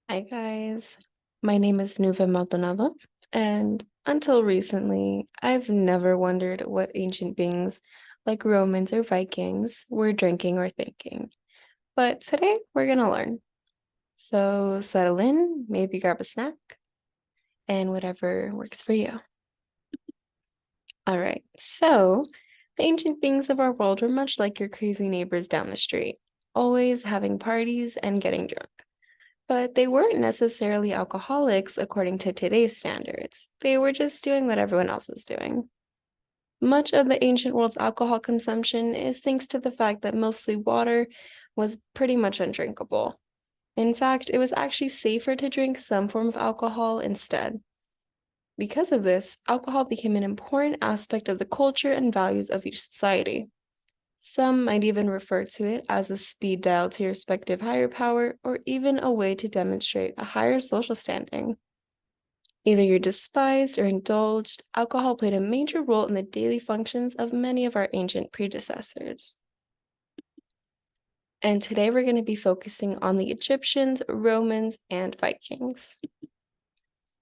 Hi guys, my name is Nuve Maldonado, and until recently, I've never wondered what ancient beings like Romans or Vikings were drinking or thinking. But today we're gonna learn. So settle in, maybe grab a snack, and whatever works for you. All right, so the ancient beings of our world were much like your crazy neighbors down the street, always having parties and getting drunk. But they weren't necessarily alcoholics according to today's standards. They were just doing what everyone else was doing. Much of the ancient world's alcohol consumption is thanks to the fact that mostly water was pretty much undrinkable. In fact, it was actually safer to drink some form of alcohol instead. Because of this, alcohol became an important aspect of the culture and values of each society. Some might even refer to it as a speed dial to your respective higher power, or even a way to demonstrate a higher social standing. Either you're despised or indulged, alcohol played a major role in the daily functions of many of our ancient predecessors. And today we're going to be focusing on the Egyptians, Romans, and Vikings.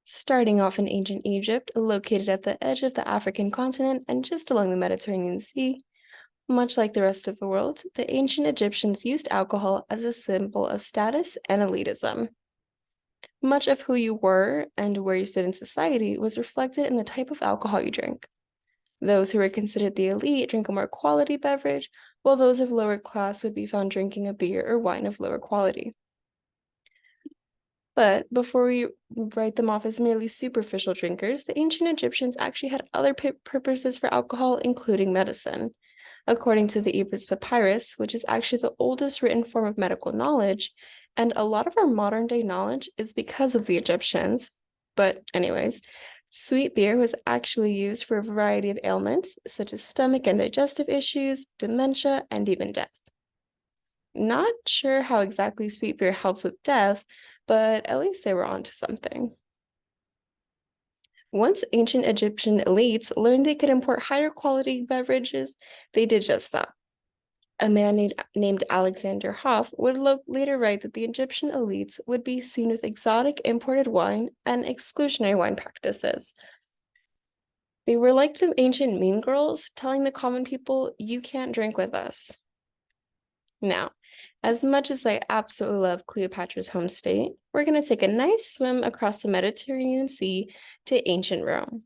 Starting off in ancient Egypt, located at the edge of the African continent and just along the Mediterranean Sea, much like the rest of the world, the ancient Egyptians used alcohol as a symbol of status and elitism. Much of who you were and where you stood in society was reflected in the type of alcohol you drank. Those who were considered the elite drank a more quality beverage, while those of lower class would be found drinking a beer or wine of lower quality. But before we write them off as merely superficial drinkers, the ancient Egyptians actually had other purposes for alcohol, including medicine. According to the Ebers Papyrus, which is actually the oldest written form of medical knowledge, and a lot of our modern day knowledge is because of the Egyptians. But, anyways, sweet beer was actually used for a variety of ailments, such as stomach and digestive issues, dementia, and even death. Not sure how exactly sweet beer helps with death, but at least they were onto something. Once ancient Egyptian elites learned they could import higher quality beverages, they did just that. A man named Alexander Hoff would later write that the Egyptian elites would be seen with exotic imported wine and exclusionary wine practices. They were like the ancient mean girls, telling the common people, you can't drink with us. Now, as much as I absolutely love Cleopatra's home state, we're going to take a nice swim across the Mediterranean Sea to ancient Rome.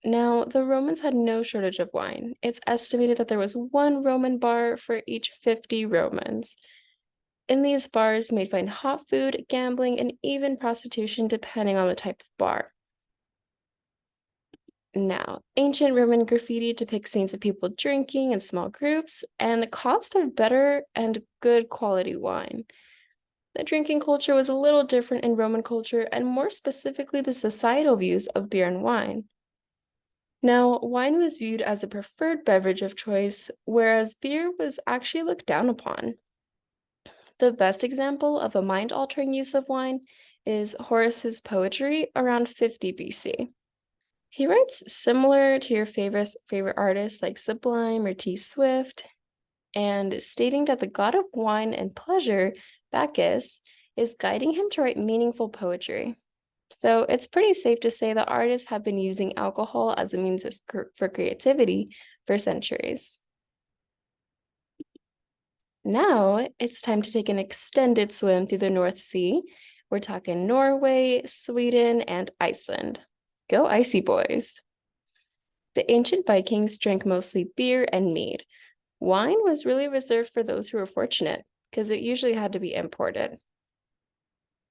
Now, the Romans had no shortage of wine. It's estimated that there was one Roman bar for each 50 Romans. In these bars, you may find hot food, gambling, and even prostitution, depending on the type of bar. Now, ancient Roman graffiti depicts scenes of people drinking in small groups and the cost of better and good quality wine. The drinking culture was a little different in Roman culture, and more specifically, the societal views of beer and wine. Now, wine was viewed as the preferred beverage of choice, whereas beer was actually looked down upon. The best example of a mind-altering use of wine is Horace's poetry around 50 BC. He writes similar to your favorite artists like Sublime or T. Swift, and stating that the god of wine and pleasure, Bacchus, is guiding him to write meaningful poetry. So it's pretty safe to say that artists have been using alcohol as a means for creativity for centuries. Now it's time to take an extended swim through the North Sea. We're talking Norway, Sweden, and Iceland. Go Icy Boys! The ancient Vikings drank mostly beer and mead. Wine was really reserved for those who were fortunate, because it usually had to be imported.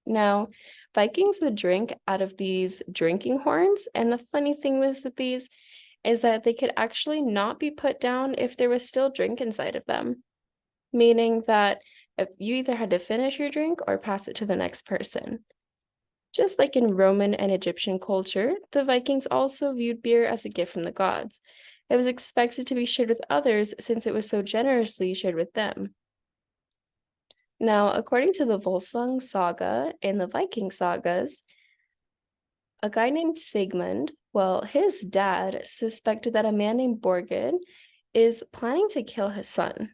Now, Vikings would drink out of these drinking horns, and the funny thing was with these is that they could actually not be put down if there was still drink inside of them, meaning that if you either had to finish your drink or pass it to the next person. Just like in Roman and Egyptian culture, the Vikings also viewed beer as a gift from the gods. It was expected to be shared with others since it was so generously shared with them. Now, according to the Volsung saga in the Viking sagas, a guy named Sigmund, well, his dad suspected that a man named Borgid is planning to kill his son.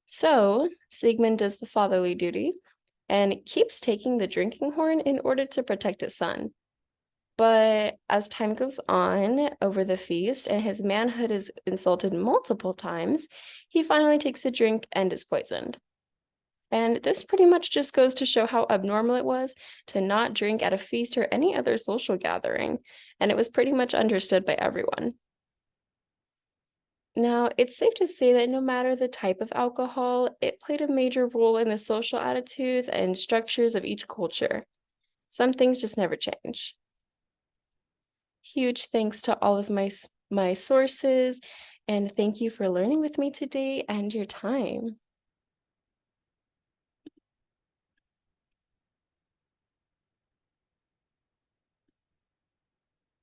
So, Sigmund does the fatherly duty and keeps taking the drinking horn in order to protect his son. But as time goes on over the feast and his manhood is insulted multiple times, he finally takes a drink and is poisoned. And this pretty much just goes to show how abnormal it was to not drink at a feast or any other social gathering, and it was pretty much understood by everyone. Now, it's safe to say that no matter the type of alcohol, it played a major role in the social attitudes and structures of each culture. Some things just never change. Huge thanks to all of my sources, and thank you for learning with me today and your time.